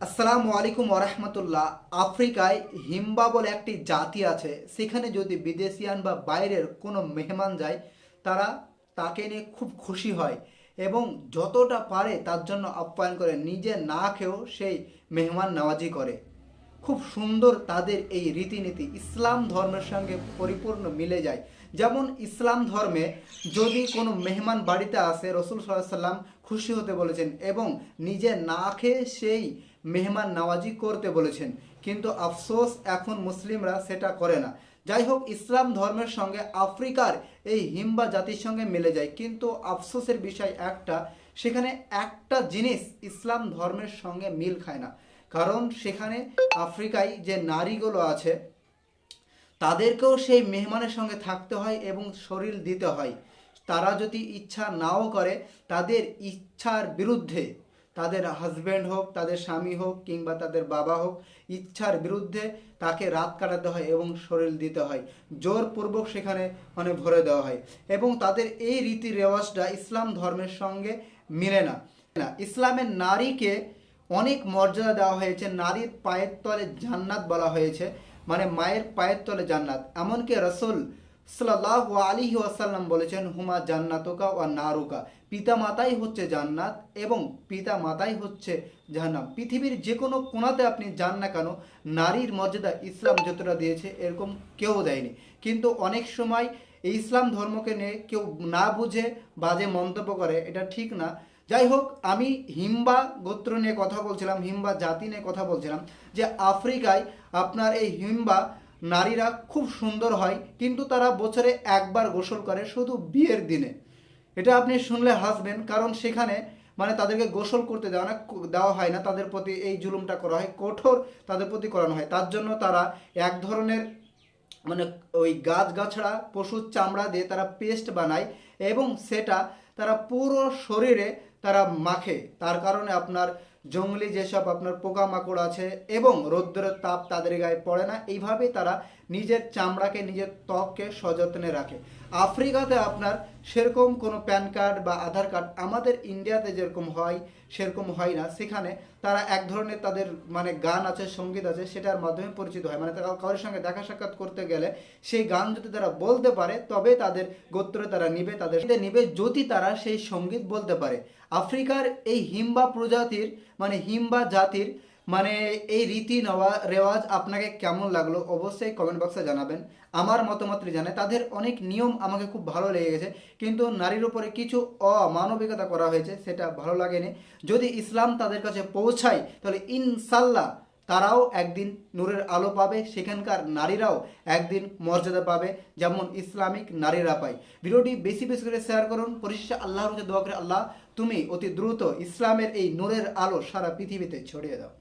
আসসালামু আলাইকুম ওরহমতুল্লাহ। আফ্রিকায় হিম্বা বলে একটি জাতি আছে। সেখানে যদি বিদেশিয়ান বা বাইরের কোনো মেহমান যায়, তারা তাকে নিয়ে খুব খুশি হয় এবং যতটা পারে তার জন্য আপ্যায়ন করে, নিজে না খেয়েও সেই মেহমান নওয়াজি করে। খুব সুন্দর তাদের এই রীতিনীতি ইসলাম ধর্মের সঙ্গে পরিপূর্ণ মিলে যায়। যেমন ইসলাম ধর্মে যদি কোনো মেহমান বাড়িতে আসে, রসুল সাল্লাল্লাহু আলাইহি সাল্লাম খুশি হতে বলেছেন এবং নিজে না খেয়ে সেই মেহমান নওয়াজি করতে বলেছেন। কিন্তু আফসোস এখন মুসলিমরা সেটা করে না। যাই হোক, ইসলাম ধর্মের সঙ্গে আফ্রিকার এই হিম্বা জাতির সঙ্গে মিলে যায়, কিন্তু আফসোসের বিষয় একটা, সেখানে একটা জিনিস ইসলাম ধর্মের সঙ্গে মিল খায় না। কারণ সেখানে আফ্রিকায় যে নারীগুলো আছে, তাদেরকেও সেই মেহমানের সঙ্গে থাকতে হয় এবং শরীর দিতে হয়। তারা যদি ইচ্ছা নাও করে, তাদের ইচ্ছার বিরুদ্ধে, তাদের হাজব্যান্ড হোক, তাদের স্বামী হোক কিংবা তাদের বাবা হোক, ইচ্ছার বিরুদ্ধে তাকে রাত কাটাতে হয় এবং শরীর দিতে হয়, জোরপূর্বক সেখানে ভরে দেওয়া হয়। এবং তাদের এই রীতি রেওয়াজটা ইসলাম ধর্মের সঙ্গে মিলে না। ইসলামের নারীকে অনেক মর্যাদা দেওয়া হয়েছে, নারীর পায়ের তলে জান্নাত বলা হয়েছে, মায়ের পায়ের তলে জান্নাত। এমনকি রসুল সাল্লাল্লাহু আলাইহি ওয়াসাল্লাম বলেছেন, হুমা জান্নাতুকা ওয়া নারুকা, পিতা মাতাই হচ্ছে জান্নাত এবং পিতা মাতাই হচ্ছে জাহান্নাম। পৃথিবীর যে কোনো কোণাতে আপনি যান না কেন, নারীর মর্যাদা ইসলাম যতটা দিয়েছে এরকম কেউ দেয়নি। কিন্তু অনেক সময় এই ইসলাম ধর্মকে নিয়ে কেউ না বুঝে বাজে মন্তব্য করে, এটা ঠিক না। যাই হোক, আমি হিম্বা গোত্র নিয়ে কথা বলছিলাম, হিম্বা জাতি নিয়ে কথা বলছিলাম, যে আফ্রিকায় আপনার এই হিম্বা নারীরা খুব সুন্দর হয়, কিন্তু তারা বছরে একবার গোসল করে, শুধু বিয়ের দিনে। এটা আপনি শুনলে হাসবেন, কারণ সেখানে তাদেরকে গোসল করতে দেওয়া হয় না, তাদের প্রতি এই জুলুমটা করা হয়, কঠোর তাদের প্রতি করানো হয়। তার জন্য তারা এক ধরনের ওই গাছগাছড়া পশুর চামড়া দিয়ে তারা পেস্ট বানায় এবং সেটা তারা পুরো শরীরে তারা মাখে। তার কারণে আপনার জঙ্গলি যেসব আপনার পোকামাকড় আছে এবং রৌদ্রের তাপ তাদের গায়ে পড়ে না। এইভাবেই তারা নিজের চামড়াকে, নিজের ত্বককে সযত্নে রাখে। আফ্রিকাতে আপনার সেরকম কোনো প্যান কার্ড বা আধার কার্ড আমাদের ইন্ডিয়াতে যেরকম হয় সেরকম হয় না। সেখানে তারা এক ধরনের তাদের গান আছে, সঙ্গীত আছে, সেটার মাধ্যমে পরিচিত হয়। তারা কারোর সঙ্গে দেখা সাক্ষাৎ করতে গেলে সেই গান যদি তারা বলতে পারে, তবে তাদের গোত্রে তারা নিবে, তাদের নিবে যদি তারা সেই সঙ্গীত বলতে পারে। আফ্রিকার এই হিম্বা প্রজাতির হিম্বা জাতির এই রীতি নেওয়া রেওয়াজ আপনাকে কেমন লাগলো অবশ্যই কমেন্ট বক্সে জানাবেন। আমার মতামত জানাই, তাদের অনেক নিয়ম আমাকে খুব ভালো লেগে গেছে, কিন্তু নারীর উপরে কিছু অমানবিকতা করা হয়েছে, সেটা ভালো লাগেনি। যদি ইসলাম তাদের কাছে পৌঁছায়, তাহলে ইনশাল্লাহ তারাও একদিন নূরের আলো পাবে, সেখানকার নারীরাও একদিন মর্যাদা পাবে, যেমন ইসলামিক নারীরা পায়। ভিডিওটি বেশি বেশি করে শেয়ার করুন। পরিশেষে আল্লাহর কাছে দোয়া করে, আল্লাহ তুমি অতি দ্রুত ইসলামের এই নূরের আলো সারা পৃথিবীতে ছড়িয়ে দাও।